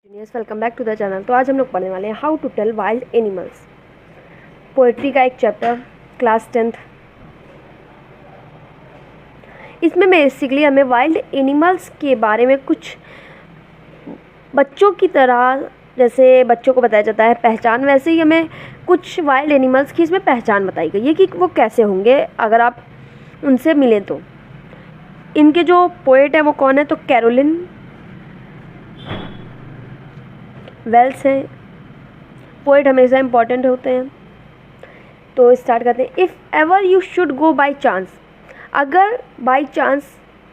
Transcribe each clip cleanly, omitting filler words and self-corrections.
Welcome back to the channel. तो आज हम लोग पढ़ने वाले हैं how to tell wild animals, poetry का एक चैप्टर, क्लास 10th। इसमें बेसिकली हमें वाइल्ड एनिमल्स के बारे में कुछ बच्चों की तरह, जैसे बच्चों को बताया जाता है पहचान, वैसे ही हमें कुछ वाइल्ड एनिमल्स की इसमें पहचान बताई गई है कि वो कैसे होंगे अगर आप उनसे मिलें तो। इनके जो पोएट है वो कौन है, तो कैरोलिन वेल्स हैं। पोएट हमेशा इम्पॉर्टेंट होते हैं। तो स्टार्ट करते हैं। If ever you should go by chance, अगर बाई चांस,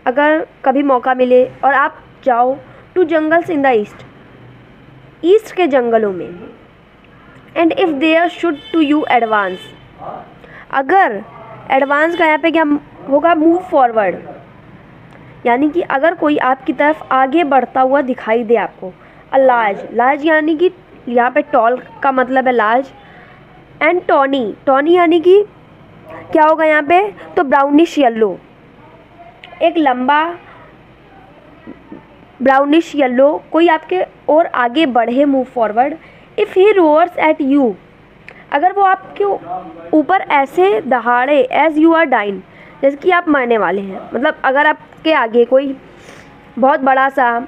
अगर कभी मौका मिले और आप जाओ to jungles in the east के जंगलों में, and if there should to you advance, अगर एडवांस का यहाँ पे क्या होगा, मूव फॉरवर्ड, यानी कि अगर कोई आपकी तरफ आगे बढ़ता हुआ दिखाई दे आपको। लार्ज, लार्ज यानी कि यहाँ पे टॉल का मतलब है लार्ज, एंड टॉनी, टॉनी यानी कि क्या होगा यहाँ पे, तो ब्राउनिश येलो, एक लंबा ब्राउनिश येलो कोई आपके और आगे बढ़े, move forward. If he roars at you, अगर वो आपके ऊपर ऐसे दहाड़े, एज यू आर डाइन, जैसे कि आप मरने वाले हैं, मतलब अगर आपके आगे कोई बहुत बड़ा सा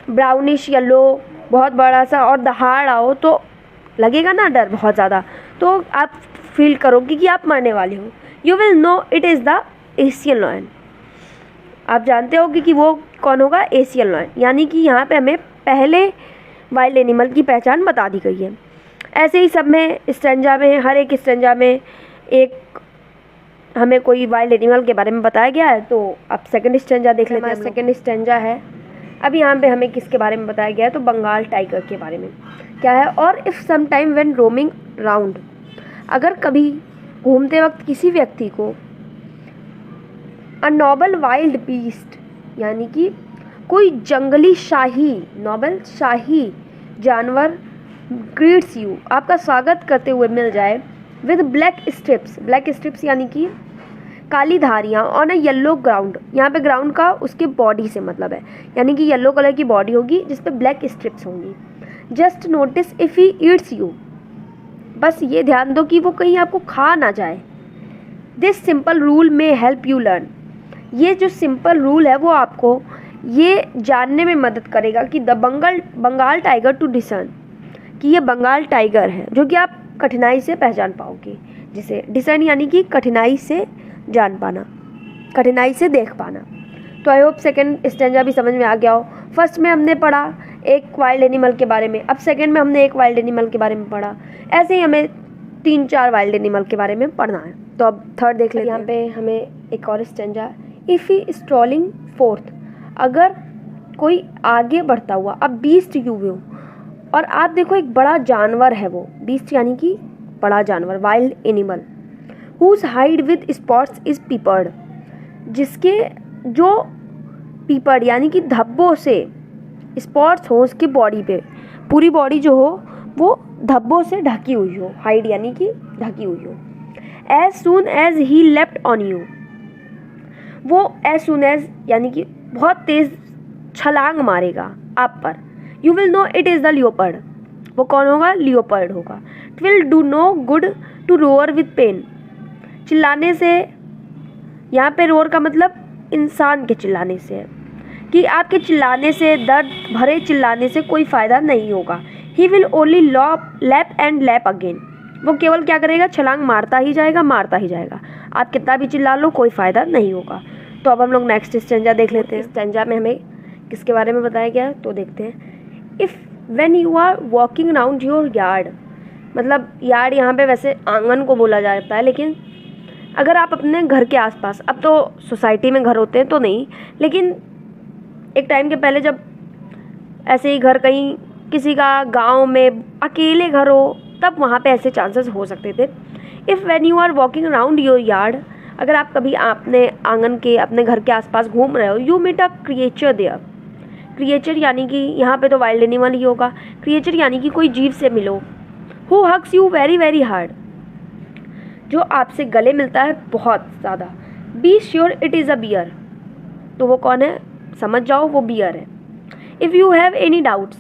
ब्राउनिश येलो बहुत बड़ा सा और दहाड़ आओ तो लगेगा ना डर बहुत ज़्यादा, तो आप फील करोगे कि आप मरने वाले हो। You will know it is the Asian lion, आप जानते होगे कि वो कौन होगा, एशियन लॉयन। यानी कि यहाँ पे हमें पहले वाइल्ड एनिमल की पहचान बता दी गई है। ऐसे ही सब में स्टेंजा में, हर एक स्टेंजा में एक हमें कोई वाइल्ड एनिमल के बारे में बताया गया है। तो अब सेकंड स्टेंजा देख लेते हैं। सेकंड स्टेंजा है, अब यहाँ पे हमें किसके बारे में बताया गया है, तो बंगाल टाइगर के बारे में क्या है। और if some time when roaming round, अगर कभी घूमते वक्त किसी व्यक्ति को अ नोबल वाइल्ड बीस्ट, यानी कि कोई जंगली शाही, नोबल शाही जानवर, ग्रीट्स यू, आपका स्वागत करते हुए मिल जाए, with black strips, black strips यानी कि काली धारियाँ, ऑन अ येलो ग्राउंड, यहाँ पे ग्राउंड का उसके बॉडी से मतलब है, यानी कि येलो कलर की बॉडी होगी जिस पे ब्लैक स्ट्रिप्स होंगी। Just notice if he eats you, बस ये ध्यान दो कि वो कहीं आपको खा ना जाए। दिस सिंपल रूल में हेल्प यू लर्न, ये जो सिंपल रूल है वो आपको ये जानने में मदद करेगा कि the Bengal tiger to discern, कि ये बंगाल टाइगर है, जो कि आप कठिनाई से पहचान पाओगे, जिसे डिसर्न यानी कि कठिनाई से जान पाना, कठिनाई से देख पाना। तो आई होप सेकंड स्टेंजा भी समझ में आ गया हो। फर्स्ट में हमने पढ़ा एक वाइल्ड एनिमल के बारे में, अब सेकंड में हमने एक वाइल्ड एनिमल के बारे में पढ़ा। ऐसे ही हमें 3-4 वाइल्ड एनिमल के बारे में पढ़ना है। तो अब थर्ड देख लेते हैं। यहाँ पे हमें एक और stanza, if he strolling fourth, अगर कोई आगे बढ़ता हुआ, अब बीस्ट यू व्यू, और आप देखो एक बड़ा जानवर है वो, बीस्ट यानी कि बड़ा जानवर, wild animal, whose hide with spots is peppered, जिसके जो पीपड़ यानी कि धब्बों से स्पॉट्स हो उसकी बॉडी पे, पूरी बॉडी जो हो वो धब्बों से ढकी हुई हो, हाइड यानी कि ढकी हुई हो। as soon as he leapt on you, वो as soon as यानी कि बहुत तेज छलांग मारेगा आप पर। you will know it is the leopard, वो कौन होगा, लियोपर्ड होगा। it will do no good to roar with pain, चिल्लाने से, यहाँ पे रोर का मतलब इंसान के चिल्लाने से है, कि आपके चिल्लाने से, दर्द भरे चिल्लाने से कोई फ़ायदा नहीं होगा। He will only lap and lap again, वो केवल क्या करेगा, छलांग मारता ही जाएगा, मारता ही जाएगा, आप कितना भी चिल्ला लो कोई फ़ायदा नहीं होगा। तो अब हम लोग नेक्स्ट स्टेंजा देख लेते हैं। स्टेंजा में हमें किसके बारे में बताया गया है, तो देखते हैं। If when you are walking around your yard, मतलब यार्ड यहाँ पे वैसे आंगन को बोला जाता है, लेकिन अगर आप अपने घर के आसपास, अब तो सोसाइटी में घर होते हैं तो नहीं, लेकिन एक टाइम के पहले जब ऐसे ही घर कहीं किसी का गांव में अकेले घर हो, तब वहाँ पे ऐसे चांसेस हो सकते थे। If when you are walking around your yard, अगर आप कभी अपने आंगन के, अपने घर के आसपास घूम रहे हो, you meet a creature there, creature यानी कि यहाँ पे तो वाइल्ड एनिमल ही होगा, क्रिएचर यानी कि कोई जीव से मिलो, who hugs you very very hard, जो आपसे गले मिलता है बहुत ज़्यादा। Be sure it is a bear, तो वो कौन है, समझ जाओ वो बियर है। If you have any doubts,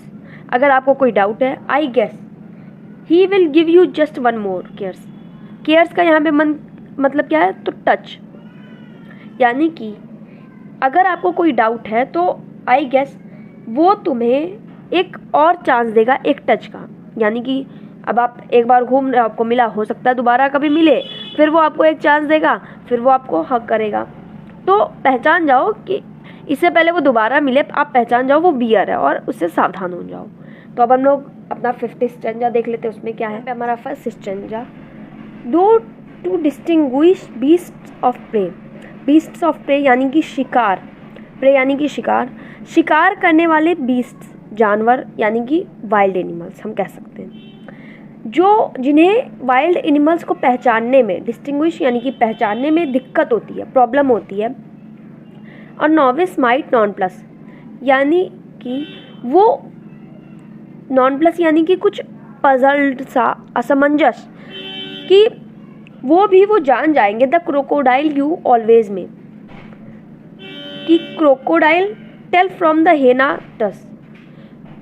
अगर आपको कोई डाउट है, I guess he will give you just one more caress. Caress का यहाँ पे मतलब क्या है, तो टच, यानी कि अगर आपको कोई डाउट है तो आई गेस वो तुम्हें एक और चांस देगा एक टच का, यानी कि अब आप एक बार घूम रहे, आपको मिला, हो सकता है दोबारा कभी मिले, फिर वो आपको एक चांस देगा, फिर वो आपको हक करेगा। तो पहचान जाओ कि इससे पहले वो दोबारा मिले, आप पहचान जाओ वो बियर है और उससे सावधान हो जाओ। तो अब हम लोग अपना 5th स्टेंजा देख लेते हैं, उसमें क्या है। हमारा 1st स्टेंजा, दो to distinguish beasts of prey. Beasts of prey यानी कि शिकार, प्रे यानी कि शिकार, शिकार करने वाले बीस्ट्स, जानवर यानी कि वाइल्ड एनिमल्स हम कह सकते हैं, जो जिन्हें वाइल्ड एनिमल्स को पहचानने में, डिस्टिंग्विश यानी कि पहचानने में दिक्कत होती है, प्रॉब्लम होती है। और नॉविस माइट नॉन प्लस, यानी कि वो नॉन प्लस यानी कि कुछ पजल्ड सा, असमंजस, कि वो जान जाएंगे द क्रोकोडाइल यू ऑलवेज में, कि क्रोकोडाइल टेल फ्रॉम द हेना टस।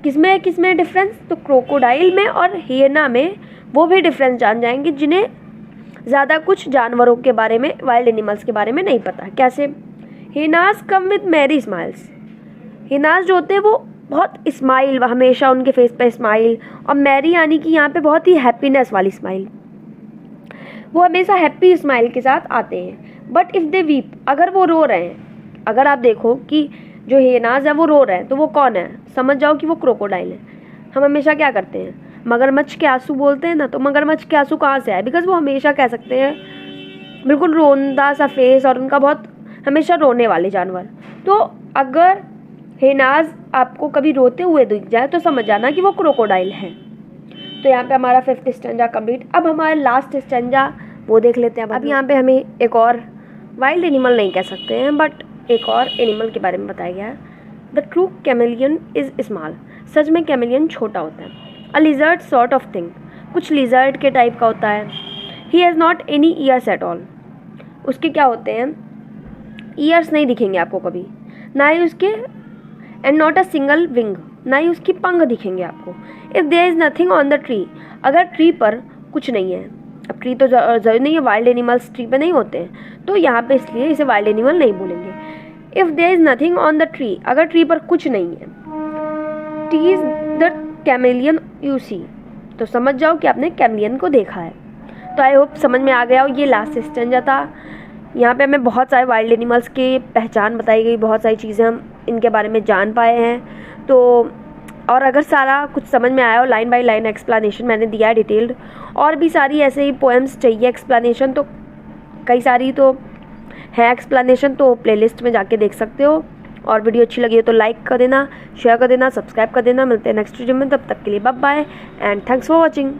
किसमें डिफरेंस, तो क्रोकोडाइल में और हियना में वो भी डिफरेंस जान जाएंगे जिन्हें ज़्यादा कुछ जानवरों के बारे में, वाइल्ड एनिमल्स के बारे में नहीं पता। कैसे, hyenas come with merry smiles. Hyenas जो होते हैं वो बहुत स्माइल, हमेशा उनके फेस पे स्माइल, और मैरी यानी कि यहाँ पे बहुत ही हैप्पीनेस वाली स्माइल, वो हमेशा हैप्पी स्माइल के साथ आते हैं। बट इफ़ दे वीप, अगर वो रो रहे हैं, अगर आप देखो कि जो हिनाज है वो रो रहे हैं, तो वो कौन है, समझ जाओ कि वो क्रोकोडाइल है। हम हमेशा क्या करते हैं, मगरमच्छ के आंसू बोलते हैं ना, तो मगरमच्छ के आंसू कहाँ से आए, बिकॉज वो हमेशा कह सकते हैं बिल्कुल रोंदा सा फेस और उनका बहुत हमेशा रोने वाले जानवर। तो अगर हिनाज आपको कभी रोते हुए दिख जाए तो समझ जाना कि वो क्रोकोडाइल है। तो यहाँ पे हमारा 5th स्टेंजा कंप्लीट। अब हमारा लास्ट स्टेंजा वो देख लेते हैं। अब यहाँ पे हमें एक और वाइल्ड एनिमल नहीं कह सकते हैं, बट एक और एनिमल के बारे में बताया गया है। The true chameleon is small, सच में कैमेलियन छोटा होता है। A lizard sort of thing, कुछ लिजर्ड के टाइप का होता है। He has not any ears at all, उसके क्या होते हैं, ईयर्स नहीं दिखेंगे आपको कभी, ना ही उसके, and not a single wing, ना ही उसकी पंख दिखेंगे आपको। If there is nothing on the tree, अगर ट्री पर कुछ नहीं है, अब ट्री तो जरूरी नहीं है, वाइल्ड एनिमल्स ट्री पे नहीं होते हैं, तो यहाँ पे इसलिए इसे वाइल्ड एनिमल नहीं बोलेंगे। If there is nothing on the tree, अगर ट्री पर कुछ नहीं है, it is the chameleon you see, तो समझ जाओ कि आपने कैमेलियन को देखा है। तो आई होप समझ में आ गया हो। ये लास्ट स्टेंजा था। यहाँ पे हमें बहुत सारे वाइल्ड एनिमल्स की पहचान बताई गई, बहुत सारी चीज़ें हम इनके बारे में जान पाए हैं। तो और अगर सारा कुछ समझ में आया हो, लाइन बाय लाइन एक्सप्लेनेशन मैंने दिया है डिटेल्ड, और भी सारी ऐसे ही पोएम्स चाहिए एक्सप्लेनेशन, तो कई सारी तो है एक्सप्लेनेशन, तो प्लेलिस्ट में जाके देख सकते हो। और वीडियो अच्छी लगी हो तो लाइक कर देना, शेयर कर देना, सब्सक्राइब कर देना। मिलते हैं नेक्स्ट वीडियो में, तब तक के लिए bye bye and thanks for watching.